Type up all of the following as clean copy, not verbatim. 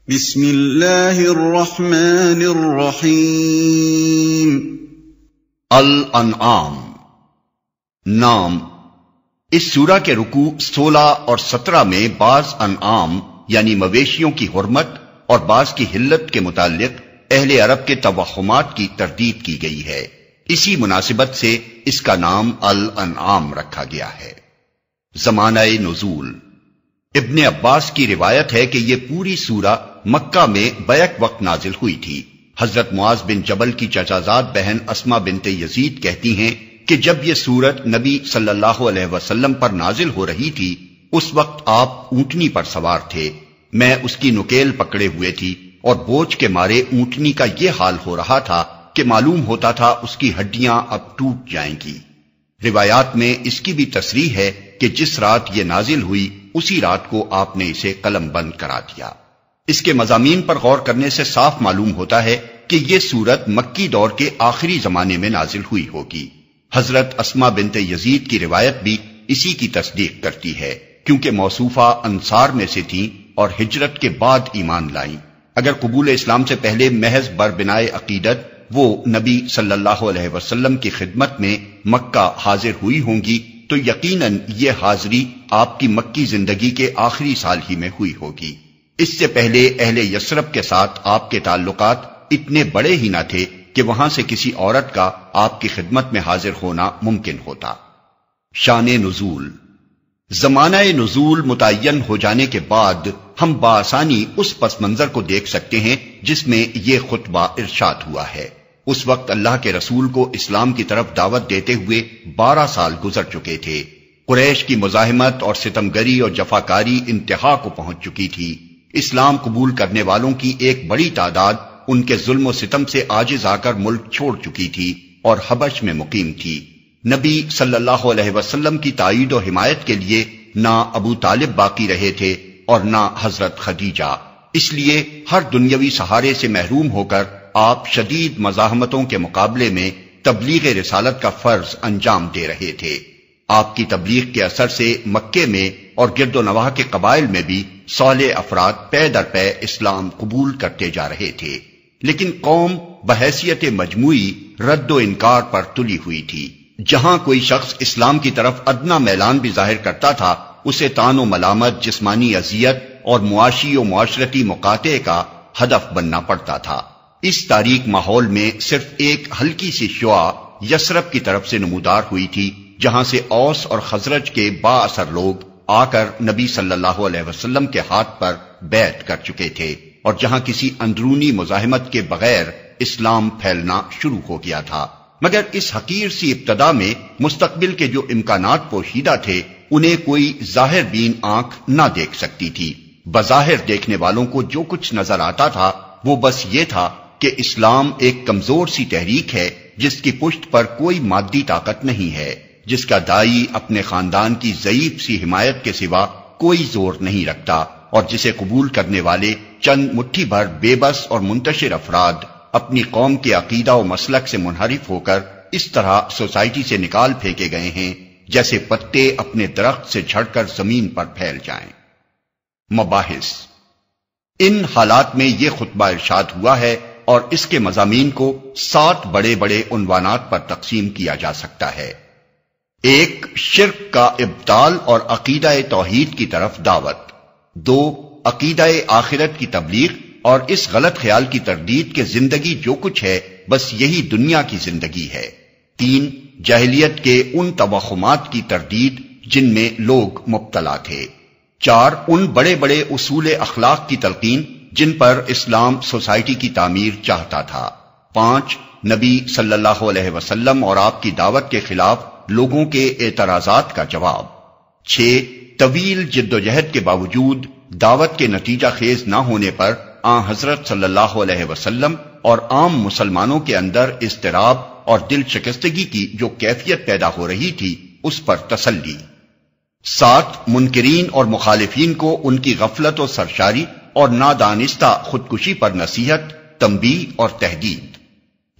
بسم اللہ الرحمن الرحیم۔ الانعام نام۔ اس سورہ کے رکوع 16 اور 17 میں بعض انعام یعنی مویشیوں کی حرمت اور بعض کی حلت کے متعلق اہل عرب کے توہمات کی تردید کی گئی ہے۔ اسی مناسبت سے اس کا نام الانعام رکھا گیا ہے۔ زمانہ نزول۔ ابن عباس کی روایت ہے کہ یہ پوری سورہ مکہ میں بیک وقت نازل ہوئی تھی۔ حضرت معاذ بن جبل کی چچازاد بہن اسما بنت یزید کہتی ہیں کہ جب یہ سورت نبی صلی اللہ علیہ وسلم پر نازل ہو رہی تھی اس وقت آپ اونٹنی پر سوار تھے، میں اس کی نکیل پکڑے ہوئے تھی اور بوجھ کے مارے اونٹنی کا یہ حال ہو رہا تھا کہ معلوم ہوتا تھا اس کی ہڈیاں اب ٹوٹ جائیں گی۔ روایات میں اس کی بھی تصریح ہے کہ جس رات یہ نازل ہوئی اسی رات کو آپ نے اسے قلم بند کرا دیا۔ اس کے مضامین پر غور کرنے سے صاف معلوم ہوتا ہے کہ یہ سورت مکی دور کے آخری زمانے میں نازل ہوئی ہوگی۔ حضرت اسما بنت یزید کی روایت بھی اسی کی تصدیق کرتی ہے، کیونکہ موصوفہ انصار میں سے تھیں اور ہجرت کے بعد ایمان لائیں۔ اگر قبول اسلام سے پہلے محض بربنائے عقیدت وہ نبی صلی اللہ علیہ وسلم کی خدمت میں مکہ حاضر ہوئی ہوں گی تو یقیناً یہ حاضری آپ کی مکی زندگی کے آخری سال ہی میں ہوئی ہوگی۔ اس سے پہلے اہل یثرب کے ساتھ آپ کے تعلقات اتنے بڑے ہی نہ تھے کہ وہاں سے کسی عورت کا آپ کی خدمت میں حاضر ہونا ممکن ہوتا۔ شان نزول۔ زمانہ نزول متعین ہو جانے کے بعد ہم بآسانی اس پس منظر کو دیکھ سکتے ہیں جس میں یہ خطبہ ارشاد ہوا ہے۔ اس وقت اللہ کے رسول کو اسلام کی طرف دعوت دیتے ہوئے 12 سال گزر چکے تھے۔ قریش کی مزاحمت اور ستمگری اور جفاکاری انتہا کو پہنچ چکی تھی۔ اسلام قبول کرنے والوں کی ایک بڑی تعداد ان کے ظلم و ستم سے عاجز آ کر ملک چھوڑ چکی تھی اور حبش میں مقیم تھی۔ نبی صلی اللہ علیہ وسلم کی تائید و حمایت کے لیے نہ ابو طالب باقی رہے تھے اور نہ حضرت خدیجہ، اس لیے ہر دنیاوی سہارے سے محروم ہو کر آپ شدید مزاحمتوں کے مقابلے میں تبلیغ رسالت کا فرض انجام دے رہے تھے۔ آپ کی تبلیغ کے اثر سے مکے میں اور گرد و نواح کے قبائل میں بھی صالح افراد پے در پے اسلام قبول کرتے جا رہے تھے، لیکن قوم بحیثیت مجموعی رد و انکار پر تلی ہوئی تھی۔ جہاں کوئی شخص اسلام کی طرف ادنا میلان بھی ظاہر کرتا تھا اسے طعن و ملامت، جسمانی اذیت اور معاشی و معاشرتی مقاطعے کا ہدف بننا پڑتا تھا۔ اس تاریک ماحول میں صرف ایک ہلکی سی شعاع یثرب کی طرف سے نمودار ہوئی تھی، جہاں سے اوس اور خزرج کے با اثر لوگ آ کر نبی صلی اللہ علیہ وسلم کے ہاتھ پر بیعت کر چکے تھے اور جہاں کسی اندرونی مزاحمت کے بغیر اسلام پھیلنا شروع ہو گیا تھا۔ مگر اس حقیر سی ابتدا میں مستقبل کے جو امکانات پوشیدہ تھے انہیں کوئی ظاہر بین آنکھ نہ دیکھ سکتی تھی۔ بظاہر دیکھنے والوں کو جو کچھ نظر آتا تھا وہ بس یہ تھا کہ اسلام ایک کمزور سی تحریک ہے جس کی پشت پر کوئی مادی طاقت نہیں ہے، جس کا دائی اپنے خاندان کی ضعیف سی حمایت کے سوا کوئی زور نہیں رکھتا اور جسے قبول کرنے والے چند مٹھی بھر بے بس اور منتشر افراد اپنی قوم کے عقیدہ و مسلک سے منحرف ہو کر اس طرح سوسائٹی سے نکال پھینکے گئے ہیں جیسے پتے اپنے درخت سے جھڑ کر زمین پر پھیل جائیں۔ مباحث۔ ان حالات میں یہ خطبہ ارشاد ہوا ہے اور اس کے مضامین کو 7 بڑے بڑے عنوانات پر تقسیم کیا جا سکتا ہے۔ 1. شرک کا ابطال اور عقیدہ توحید کی طرف دعوت۔ 2. عقیدہ آخرت کی تبلیغ اور اس غلط خیال کی تردید کہ زندگی جو کچھ ہے بس یہی دنیا کی زندگی ہے۔ 3. جاہلیت کے ان توہمات کی تردید جن میں لوگ مبتلا تھے۔ 4. ان بڑے بڑے اصول اخلاق کی تلقین جن پر اسلام سوسائٹی کی تعمیر چاہتا تھا۔ 5. نبی صلی اللہ علیہ وسلم اور آپ کی دعوت کے خلاف لوگوں کے اعتراضات کا جواب۔ 6. طویل جد و جہد کے باوجود دعوت کے نتیجہ خیز نہ ہونے پر آن حضرت صلی اللہ علیہ وسلم اور عام مسلمانوں کے اندر اضطراب اور دل شکستگی کی جو کیفیت پیدا ہو رہی تھی اس پر تسلی۔ 7. منکرین اور مخالفین کو ان کی غفلت و سرشاری اور نادانستہ خودکشی پر نصیحت، تنبیہ اور تحدید۔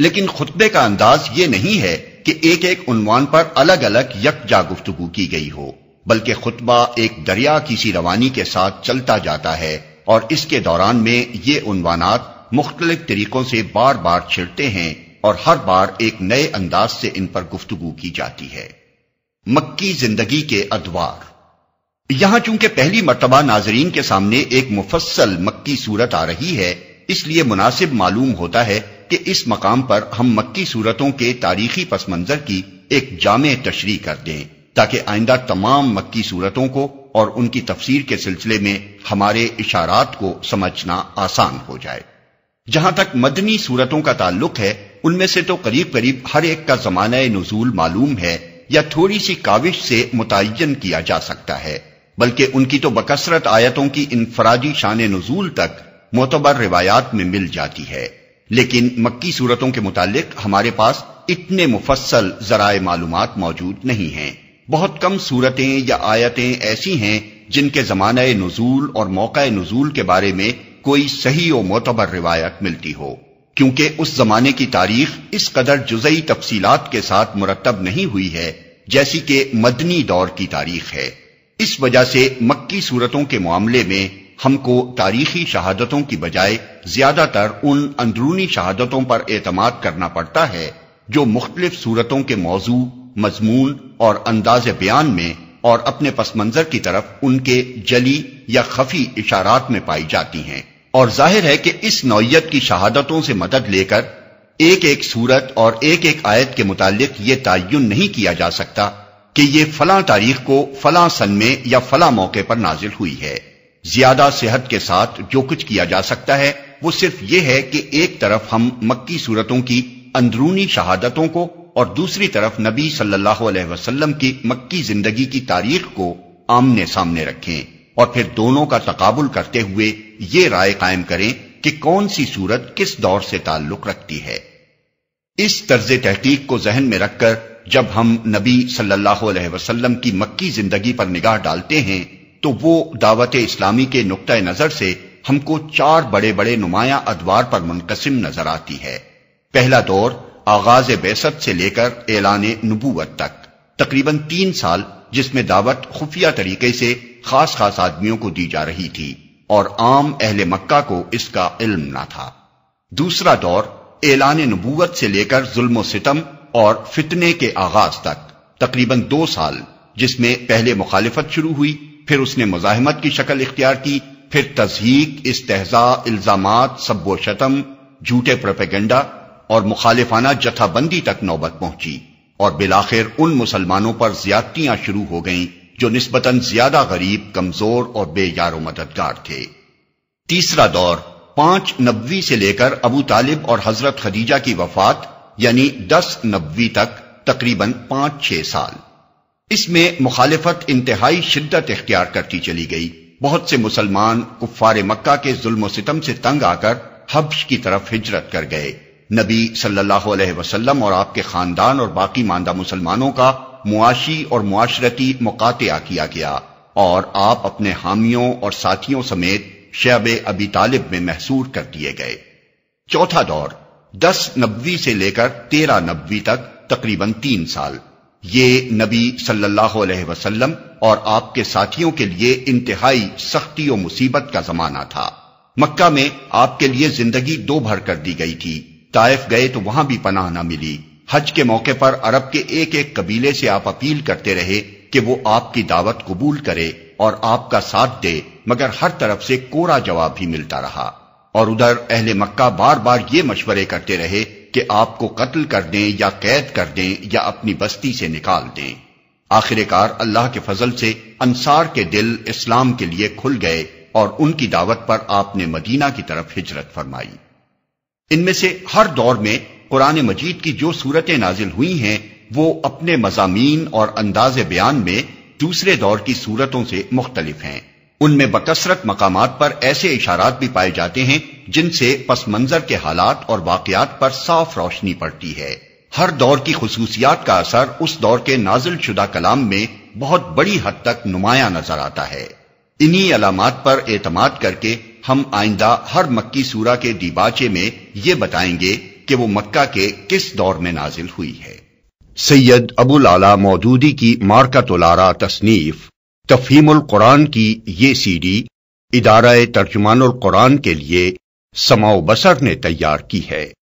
لیکن خطبے کا انداز یہ نہیں ہے کہ ایک ایک عنوان پر الگ الگ یکجا گفتگو کی گئی ہو، بلکہ خطبہ ایک دریا کی سی روانی کے ساتھ چلتا جاتا ہے اور اس کے دوران میں یہ عنوانات مختلف طریقوں سے بار بار چھڑتے ہیں اور ہر بار ایک نئے انداز سے ان پر گفتگو کی جاتی ہے۔ مکی زندگی کے ادوار۔ یہاں چونکہ پہلی مرتبہ ناظرین کے سامنے ایک مفصل مکی صورت آ رہی ہے، اس لیے مناسب معلوم ہوتا ہے کہ اس مقام پر ہم مکی صورتوں کے تاریخی پس منظر کی ایک جامع تشریح کر دیں تاکہ آئندہ تمام مکی صورتوں کو اور ان کی تفسیر کے سلسلے میں ہمارے اشارات کو سمجھنا آسان ہو جائے۔ جہاں تک مدنی صورتوں کا تعلق ہے، ان میں سے تو قریب قریب ہر ایک کا زمانہ نزول معلوم ہے یا تھوڑی سی کاوش سے متعین کیا جا سکتا ہے، بلکہ ان کی تو بکثرت آیتوں کی انفرادی شان نزول تک معتبر روایات میں مل جاتی ہے، لیکن مکی صورتوں کے متعلق ہمارے پاس اتنے مفصل ذرائع معلومات موجود نہیں ہیں۔ بہت کم صورتیں یا آیتیں ایسی ہیں جن کے زمانہ نزول اور موقع نزول کے بارے میں کوئی صحیح و معتبر روایت ملتی ہو، کیونکہ اس زمانے کی تاریخ اس قدر جزئی تفصیلات کے ساتھ مرتب نہیں ہوئی ہے جیسی کہ مدنی دور کی تاریخ ہے۔ اس وجہ سے مکی صورتوں کے معاملے میں ہم کو تاریخی شہادتوں کی بجائے زیادہ تر ان اندرونی شہادتوں پر اعتماد کرنا پڑتا ہے جو مختلف صورتوں کے موضوع، مضمون اور انداز بیان میں اور اپنے پس منظر کی طرف ان کے جلی یا خفی اشارات میں پائی جاتی ہیں، اور ظاہر ہے کہ اس نوعیت کی شہادتوں سے مدد لے کر ایک ایک صورت اور ایک ایک آیت کے متعلق یہ تعین نہیں کیا جا سکتا کہ یہ فلاں تاریخ کو فلاں سن میں یا فلاں موقع پر نازل ہوئی ہے۔ زیادہ صحت کے ساتھ جو کچھ کیا جا سکتا ہے وہ صرف یہ ہے کہ ایک طرف ہم مکی صورتوں کی اندرونی شہادتوں کو اور دوسری طرف نبی صلی اللہ علیہ وسلم کی مکی زندگی کی تاریخ کو آمنے سامنے رکھیں اور پھر دونوں کا تقابل کرتے ہوئے یہ رائے قائم کریں کہ کون سی صورت کس دور سے تعلق رکھتی ہے۔ اس طرز تحقیق کو ذہن میں رکھ کر جب ہم نبی صلی اللہ علیہ وسلم کی مکی زندگی پر نگاہ ڈالتے ہیں تو وہ دعوت اسلامی کے نقطہ نظر سے ہم کو 4 بڑے بڑے نمایاں ادوار پر منقسم نظر آتی ہے۔ پہلا دور آغاز بعثت سے لے کر اعلان نبوت تک، تقریباً 3 سال، جس میں دعوت خفیہ طریقے سے خاص آدمیوں کو دی جا رہی تھی اور عام اہل مکہ کو اس کا علم نہ تھا۔ دوسرا دور اعلان نبوت سے لے کر ظلم و ستم اور فتنے کے آغاز تک، تقریباً 2 سال، جس میں پہلے مخالفت شروع ہوئی، پھر اس نے مزاحمت کی شکل اختیار کی، پھر تضحیک، استہزاء، الزامات، سب و شتم، جھوٹے پروپیگنڈا اور مخالفانہ جتھا بندی تک نوبت پہنچی، اور بالآخر ان مسلمانوں پر زیادتیاں شروع ہو گئیں جو نسبتاً زیادہ غریب، کمزور اور بے یار و مددگار تھے۔ تیسرا دور 5 نبوی سے لے کر ابو طالب اور حضرت خدیجہ کی وفات یعنی 10 نبوی تک، تقریباً 5-6 سال۔ اس میں مخالفت انتہائی شدت اختیار کرتی چلی گئی۔ بہت سے مسلمان کفار مکہ کے ظلم و ستم سے تنگ آ کر حبش کی طرف ہجرت کر گئے۔ نبی صلی اللہ علیہ وسلم اور آپ کے خاندان اور باقی ماندہ مسلمانوں کا معاشی اور معاشرتی مقاطعہ کیا گیا، اور آپ اپنے حامیوں اور ساتھیوں سمیت شعب ابی طالب میں محصور کر دیے گئے۔ چوتھا دور 10 نبوی سے لے کر 13 نبوی تک، تقریباً 3 سال۔ یہ نبی صلی اللہ علیہ وسلم اور آپ کے ساتھیوں کے لیے انتہائی سختی و مصیبت کا زمانہ تھا۔ مکہ میں آپ کے لیے زندگی 2 بھر کر دی گئی تھی۔ طائف گئے تو وہاں بھی پناہ نہ ملی۔ حج کے موقع پر عرب کے ایک ایک قبیلے سے آپ اپیل کرتے رہے کہ وہ آپ کی دعوت قبول کرے اور آپ کا ساتھ دے، مگر ہر طرف سے کوڑا جواب ہی ملتا رہا، اور ادھر اہل مکہ بار بار یہ مشورے کرتے رہے کہ آپ کو قتل کر دیں یا قید کر دیں یا اپنی بستی سے نکال دیں۔ آخر کار اللہ کے فضل سے انصار کے دل اسلام کے لیے کھل گئے اور ان کی دعوت پر آپ نے مدینہ کی طرف ہجرت فرمائی۔ ان میں سے ہر دور میں قرآن مجید کی جو صورتیں نازل ہوئی ہیں وہ اپنے مضامین اور انداز بیان میں دوسرے دور کی صورتوں سے مختلف ہیں۔ ان میں بکثرت مقامات پر ایسے اشارات بھی پائے جاتے ہیں جن سے پس منظر کے حالات اور واقعات پر صاف روشنی پڑتی ہے۔ ہر دور کی خصوصیات کا اثر اس دور کے نازل شدہ کلام میں بہت بڑی حد تک نمایاں نظر آتا ہے۔ انہی علامات پر اعتماد کر کے ہم آئندہ ہر مکی سورہ کے دیباچے میں یہ بتائیں گے کہ وہ مکہ کے کس دور میں نازل ہوئی ہے۔ سید ابو العلا مودودی کی مارکۃ الآراء تصنیف تفہیم القرآن کی یہ CD ادارہ ترجمان القرآن کے لیے سماع و بصر نے تیار کی ہے۔